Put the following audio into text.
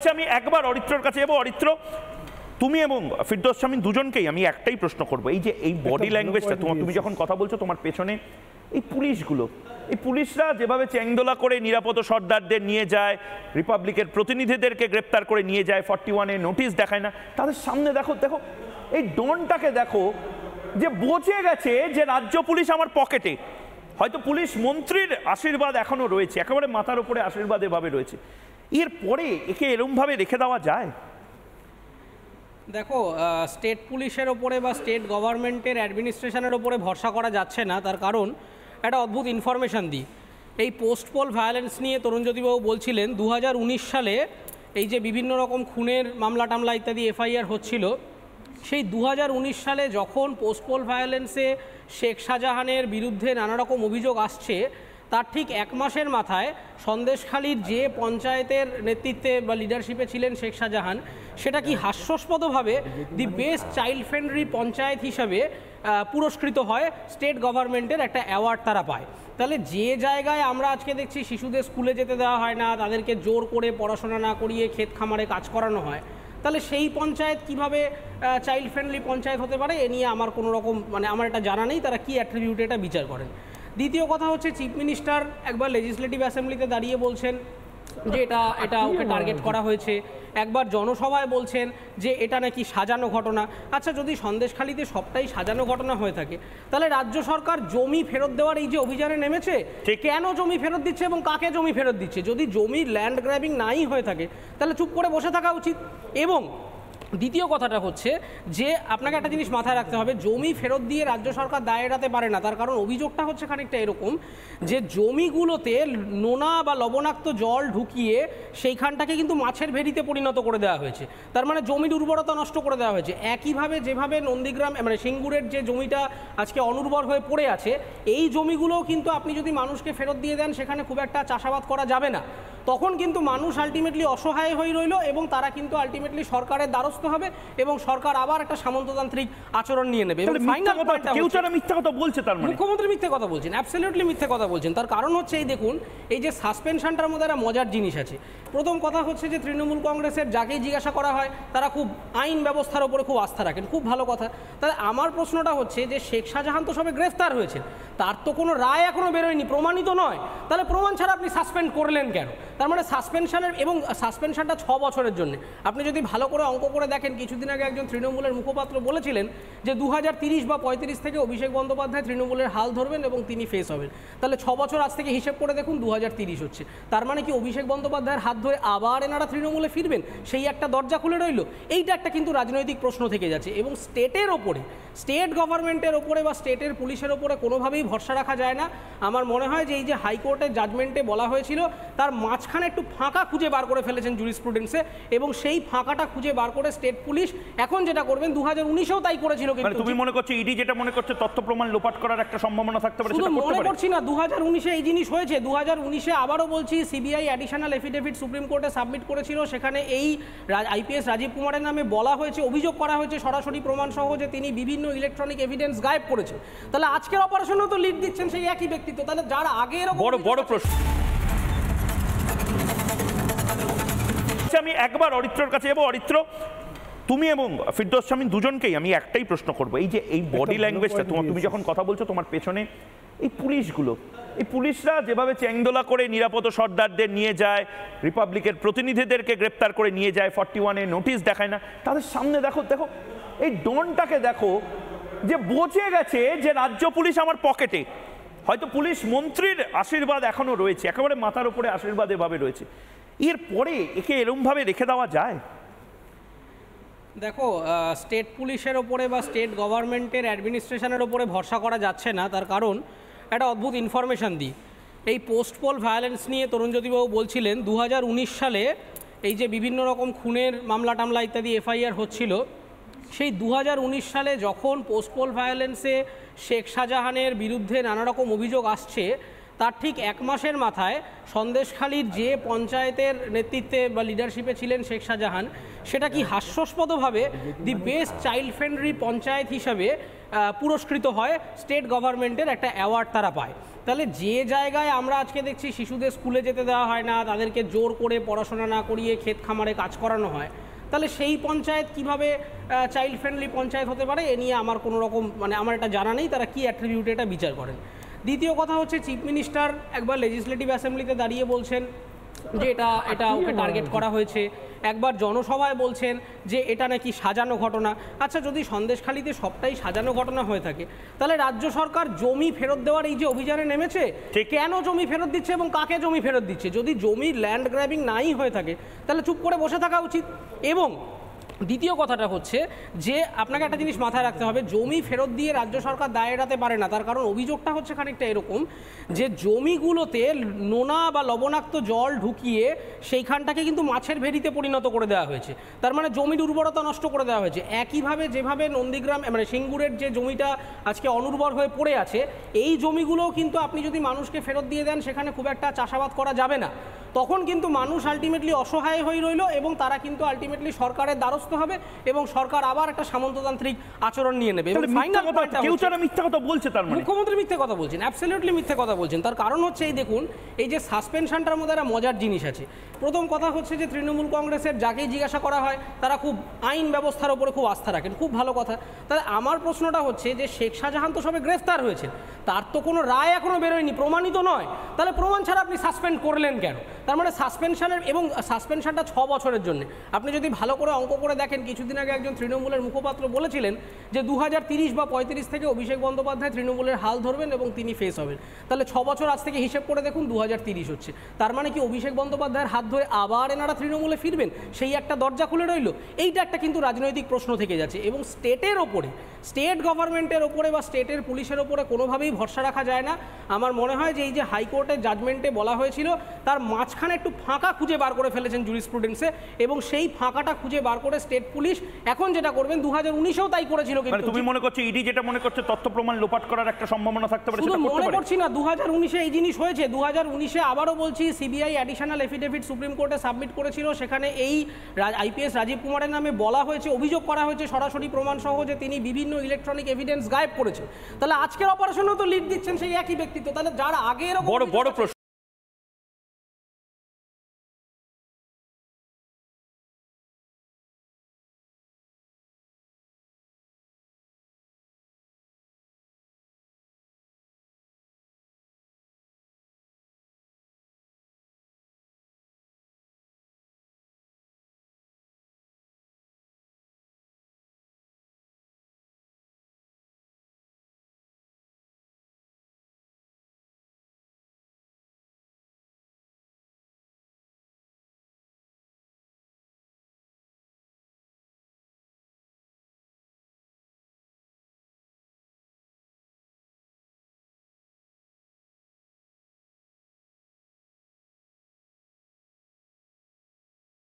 আমি একবার অরিত্রর কাছে যাবো। অরিত্র, তুমি এবং ফিরদৌস শামীম দুজনকেই আমি একটাই প্রশ্ন করব, এই যে এই বডি ল্যাঙ্গুয়েজটা তুমি যখন কথা বলছো, তোমার পেছনে এই পুলিশগুলো, এই পুলিশরা যেভাবে চেংদোলা করে নিরাপদ সর্দারদের নিয়ে যায়, রিপাবলিকের প্রতিনিধিদেরকে গ্রেপ্তার করে নিয়ে যায়, 41-এ নোটিশ দেখায় না, তাদের সামনে দেখো দেখো এই ডনটাকে দেখো, যে বোঝে গেছে যে রাজ্য পুলিশ আমার পকেটে। হয়তো পুলিশ মন্ত্রীর আশীর্বাদ এখনো রয়েছে, একেবারে মাথার উপরে আশীর্বাদ এভাবে রয়েছে, এরপরে একে এরমভাবে রেখে দেওয়া যায়? দেখো, স্টেট পুলিশের ওপরে বা স্টেট গভর্নমেন্টের অ্যাডমিনিস্ট্রেশনের ওপরে ভরসা করা যাচ্ছে না। তার কারণ একটা অদ্ভুত ইনফরমেশান দিই। এই পোস্ট পোল ভায়োলেন্স নিয়ে তরুণজ্যোতিবাবু বলছিলেন 2019 সালে এই যে বিভিন্ন রকম খুনের মামলা টামলা ইত্যাদি এফআইআর হচ্ছিল, সেই 2019 সালে যখন পোস্ট পোল ভায়োলেন্সে শেখ শাহজাহানের বিরুদ্ধে নানা রকম অভিযোগ আসছে, তার ঠিক এক মাসের মাথায় সন্দেশখালীর যে পঞ্চায়েতের নেতৃত্বে বা লিডারশিপে ছিলেন শেখ শাহজাহান, সেটা কি হাস্যাস্পদভাবে the best child friendly panchayat হিসাবে পুরস্কৃত হয়, স্টেট গভর্নমেন্টের একটা অ্যাওয়ার্ড তারা পায়। তাহলে যে জায়গায় আমরা আজকে দেখছি শিশুদের স্কুলে যেতে দেওয়া হয় না, তাদেরকে জোর করে পড়াশোনা না করিয়ে ক্ষেত খামারে কাজ করানো হয়, তাহলে সেই পঞ্চায়েত কিভাবে চাইল্ড ফ্রেন্ডলি পঞ্চায়েত হতে পারে? এ নিয়ে আমার কোনো রকম আমার এটা জানা নেই, তারা কি অ্যাট্রিবিউটে এটা বিচার করেন। দ্বিতীয় কথা হচ্ছে, চিফ মিনিস্টার একবার লেজিসলেটিভ অ্যাসেম্বলিতে দাঁড়িয়ে বলছেন যে এটা ওকে টার্গেট করা হয়েছে, একবার জনসভায় বলছেন যে এটা নাকি সাজানো ঘটনা। আচ্ছা, যদি সন্দেশখালীতে সবটাই সাজানো ঘটনা হয়ে থাকে, তাহলে রাজ্য সরকার জমি ফেরত দেওয়ার এই যে অভিযানে নেমেছে, কেন জমি ফেরত দিচ্ছে এবং কাকে জমি ফেরত দিচ্ছে? যদি জমি ল্যান্ড গ্র্যাবিং নাই হয়ে থাকে, তাহলে চুপ করে বসে থাকা উচিত। এবং দ্বিতীয় কথাটা হচ্ছে যে আপনাকে একটা জিনিস মাথায় রাখতে হবে, জমি ফেরত দিয়ে রাজ্য সরকার দায় এড়াতে পারে না। তার কারণ অভিযোগটা হচ্ছে খানিকটা এরকম যে জমিগুলোতে নোনা বা লবণাক্ত জল ঢুকিয়ে সেইখানটাকে কিন্তু মাছের ভেড়িতে পরিণত করে দেওয়া হয়েছে। তার মানে জমির উর্বরতা নষ্ট করে দেওয়া হয়েছে। একইভাবে যেভাবে নন্দীগ্রাম সিঙ্গুরের যে জমিটা আজকে অনুর্বর হয়ে পড়ে আছে, এই জমিগুলোও কিন্তু আপনি যদি মানুষকে ফেরত দিয়ে দেন, সেখানে খুব একটা চাষাবাদ করা যাবে না। তখন কিন্তু মানুষ আলটিমেটলি অসহায় হয়ে রইল এবং তারা কিন্তু আলটিমেটলি সরকারের দ্বারস্থ হবে এবং সরকার আবার একটা সামন্ততান্ত্রিক আচরণ নিয়ে নেবে। মুখ্যমন্ত্রী মিথ্যে কথা বলছেন, অ্যাবসলিউটলি মিথ্যে কথা বলছেন। তার কারণ হচ্ছে, এই দেখুন, এই যে সাসপেনশনটার মধ্যে একটা মজার জিনিস আছে। প্রথম কথা হচ্ছে যে তৃণমূল কংগ্রেসের যাকেই জিজ্ঞাসা করা হয়, তারা খুব আইন ব্যবস্থার ওপরে খুব আস্থা রাখেন, খুব ভালো কথা। তাহলে আমার প্রশ্নটা হচ্ছে যে শেখ শাহজাহান তো সবে গ্রেফতার হয়েছেন, তার তো কোনো রায় এখনো বেরোয়নি, প্রমাণিত নয়, তাহলে প্রমাণ ছাড়া আপনি সাসপেন্ড করলেন কেন? তার মানে সাসপেনশনের, এবং সাসপেনশনটা 6 বছরের জন্য। আপনি যদি ভালো করে অঙ্ক করে দেখেন, কিছুদিন আগে একজন তৃণমূলের মুখপাত্র বলেছিলেন যে 2030 বা 35 থেকে অভিষেক বন্দ্যোপাধ্যায় তৃণমূলের হাল ধরবেন এবং তিনি ফেস হবেন। তাহলে 6 বছর আজ থেকে হিসেব করে দেখুন, 2030 হচ্ছে। তার মানে কি অভিষেক বন্দ্যোপাধ্যায়ের হাত ধরে আবার এনারা তৃণমূলে ফিরবেন? সেই একটা দরজা খুলে রইল। এইটা একটা কিন্তু রাজনৈতিক প্রশ্ন থেকে যাচ্ছে। এবং স্টেটের ওপরে, স্টেট গভর্নমেন্টের ওপরে বা স্টেটের পুলিশের ওপরে কোনোভাবেই ভরসা রাখা যায় না। আমার মনে হয় যে এই যে হাইকোর্টের জাজমেন্টে বলা হয়েছিল, তার মাঝখানে একটু ফাঁকা খুঁজে বার করে ফেলেছেন জুরিসপ্রুডেন্সে, এবং সেই ফাঁকাটা খুঁজে বার করে স্টেট পুলিশ এখন যেটা করবেন, 2019-এও তাই করেছিল। কিন্তু তুমি মনে করছো ইডি যেটা মনে করছে তথ্য প্রমাণ লোপাট করার একটা সম্ভাবনা থাকতে পারে? শুধু মনে করছি না, 2019-এ এই জিনিস হয়েছে। 2019-এ আবারও বলছি, সিবিআই অ্যাডিশনাল এফিডেভিট সুপ্রিম কোর্টে সাবমিট করেছিল। সেখানে এই আইপিএস রাজীব কুমারের নামে বলা হয়েছে, অভিযোগ করা হয়েছে সরাসরি প্রমাণ সহ, যে তিনি বিভিন্ন ইলেকট্রনিক এভিডেন্স গায়েব করেছেন। তাহলে আজকের অপারেশনও তো লিড দিচ্ছেন সেই একই ব্যক্তিত্ব। তাহলে যার আগে বড় প্রশ্ন, আমি একবার অরিত্রর কাছে যাবো। অরিত্র, তুমি এবং ফিরদৌস শামীম দুজনকেই আমি একটাই প্রশ্ন করব, এই যে এই বডি ল্যাঙ্গুয়েজটা তুমি যখন কথা বলছো, তোমার পেছনে এই পুলিশগুলো, এই পুলিশরা যেভাবে চেংদোলা করে নিরাপদ সর্দারদের নিয়ে যায়, রিপাবলিকের প্রতিনিধিদেরকে গ্রেপ্তার করে নিয়ে যায়, 41-এ নোটিশ দেখায় না, তাদের সামনে দেখো দেখো এই ডনটাকে দেখো, যে বোঝে গেছে যে রাজ্য পুলিশ আমার পকেটে। হয়তো পুলিশ মন্ত্রীর আশীর্বাদ এখনো রয়েছে, একেবারে মাথার উপরে আশীর্বাদ এভাবে রয়েছে, এরপরে একে এরমভাবে রেখে দেওয়া যায়? দেখো, স্টেট পুলিশের ওপরে বা স্টেট গভর্নমেন্টের অ্যাডমিনিস্ট্রেশনের ওপরে ভরসা করা যাচ্ছে না। তার কারণ একটা অদ্ভুত ইনফরমেশান দিই। এই পোস্ট পোল ভায়োলেন্স নিয়ে তরুণজ্যোতিবাবু বলছিলেন 2019 সালে এই যে বিভিন্ন রকম খুনের মামলা টামলা ইত্যাদি এফআইআর হচ্ছিল, সেই 2019 সালে যখন পোস্ট পোল ভায়োলেন্সে শেখ শাহজাহানের বিরুদ্ধে নানা রকম অভিযোগ আসছে, তার ঠিক 1 মাসের মাথায় সন্দেশখালীর যে পঞ্চায়েতের নেতৃত্বে বা লিডারশিপে ছিলেন শেখ শাহজাহান, সেটা কি হাস্যাস্পদভাবে the best child friendly panchayat হিসাবে পুরস্কৃত হয়, স্টেট গভর্নমেন্টের একটা অ্যাওয়ার্ড তারা পায়। তাহলে যে জায়গায় আমরা আজকে দেখছি শিশুদের স্কুলে যেতে দেওয়া হয় না, তাদেরকে জোর করে পড়াশোনা না করিয়ে ক্ষেত খামারে কাজ করানো হয়, তাহলে সেই পঞ্চায়েত কিভাবে চাইল্ড ফ্রেন্ডলি পঞ্চায়েত হতে পারে এ নিয়ে আমার কোনো রকম আমার এটা জানা নেই তারা কি অ্যাট্রিবিউটে এটা বিচার করেন। দ্বিতীয় কথা হচ্ছে, চিফ মিনিস্টার একবার লেজিসলেটিভ অ্যাসেম্বলিতে দাঁড়িয়ে বলছেন যে এটা ওকে টার্গেট করা হয়েছে, একবার জনসভায় বলছেন যে এটা নাকি সাজানো ঘটনা। আচ্ছা, যদি সন্দেশখালীতে সবটাই সাজানো ঘটনা হয়ে থাকে, তাহলে রাজ্য সরকার জমি ফেরত দেওয়ার এই যে অভিযানে নেমেছে, কেন জমি ফেরত দিচ্ছে এবং কাকে জমি ফেরত দিচ্ছে? যদি জমি ল্যান্ড গ্র্যাবিং নাই হয়ে থাকে তাহলে চুপ করে বসে থাকা উচিত। এবং দ্বিতীয় কথাটা হচ্ছে যে আপনাকে একটা জিনিস মাথায় রাখতে হবে, জমি ফেরত দিয়ে রাজ্য সরকার দায় এড়াতে পারে না। তার কারণ অভিযোগটা হচ্ছে খানিকটা এরকম যে জমিগুলোতে নোনা বা লবণাক্ত জল ঢুকিয়ে সেইখানটাকে কিন্তু মাছের ভেড়িতে পরিণত করে দেওয়া হয়েছে, তার মানে জমির উর্বরতা নষ্ট করে দেওয়া হয়েছে। একইভাবে যেভাবে নন্দীগ্রাম সিঙ্গুরের যে জমিটা আজকে অনুর্বর হয়ে পড়ে আছে, এই জমিগুলোও কিন্তু আপনি যদি মানুষকে ফেরত দিয়ে দেন সেখানে খুব একটা চাষাবাদ করা যাবে না, তখন কিন্তু মানুষ আলটিমেটলি অসহায় হয়ে রইল এবং তারা কিন্তু আলটিমেটলি সরকারের দ্বারস্থ হবে এবং সরকার আবার একটা সামন্ততান্ত্রিক আচরণ নিয়ে নেবে। মুখ্যমন্ত্রী মিথ্যে কথা বলছেন, অ্যাবসলিউটলি মিথ্যে কথা বলছেন। তার কারণ হচ্ছে এই দেখুন, এই যে সাসপেনশনটার মধ্যে একটা মজার জিনিস আছে। প্রথম কথা হচ্ছে যে তৃণমূল কংগ্রেসের যাকেই জিজ্ঞাসা করা হয় তারা খুব আইন ব্যবস্থার ওপরে খুব আস্থা রাখেন, খুব ভালো কথা। তাহলে আমার প্রশ্নটা হচ্ছে যে শেখ শাহজাহান তো সবে গ্রেফতার হয়েছেন, তার তো কোনো রায় এখনো বেরোয়নি, প্রমাণিত নয়, তাহলে প্রমাণ ছাড়া আপনি সাসপেন্ড করলেন কেন? তার মানে সাসপেনশনের এবং সাসপেনশনটা 6 বছরের জন্য। আপনি যদি ভালো করে অঙ্ক করে দেখেন, কিছুদিন আগে একজন তৃণমূলের মুখপাত্র বলেছিলেন যে 2030 বা 35 থেকে অভিষেক বন্দ্যোপাধ্যায় তৃণমূলের হাল ধরবেন এবং তিনি ফেস হবেন। তাহলে 6 বছর আজ থেকে হিসেব করে দেখুন 2030 হচ্ছে, তার মানে কি অভিষেক বন্দ্যোপাধ্যায়ের হাত ধরে আবার এনারা তৃণমূলে ফিরবেন? সেই একটা দরজা খুলে রইল। এইটা একটা কিন্তু রাজনৈতিক প্রশ্ন থেকে যাচ্ছে এবং স্টেটের ওপরে, স্টেট গভর্নমেন্টের ওপরে বা স্টেটের পুলিশের ওপরে কোনোভাবেই ভরসা রাখা যায় না। আমার মনে হয় যে এই যে হাইকোর্টের জাজমেন্টে বলা হয়েছিল তার মাঝখানে একটু ফাঁকা খুঁজে বার করে ফেলেছেন জুরিসপ্রুডেন্সে, এবং সেই ফাঁকাটা খুঁজে বার করে স্টেট পুলিশ এখন যেটা করবেন 2019-এও তাই করেছিল। কিন্তু তুমি মনে করছো ইডি যেটা মনে করছে তথ্য প্রমাণ লোপাট করার একটা সম্ভাবনা থাকতে পারে? শুধু মনে করছি না, 2019-এ এই জিনিস হয়েছে। 2019-এ আবারও বলছি, সিবিআই অ্যাডিশনাল এফিডেভিট সুপ্রিম কোর্টে সাবমিট করেছিল, সেখানে এই আইপিএস রাজীব কুমারের নামে বলা হয়েছে, অভিযোগ করা হয়েছে সরাসরি প্রমাণ সহ যে তিনি বিভিন্ন ইলেকট্রনিক এভিডেন্স গায়েব করেছেন। তাহলে আজকের অপারেশনেও তো লিড দিচ্ছেন সেই একই ব্যক্তিত্ব। তাহলে যার আগে এরকম বড় প্রশ্ন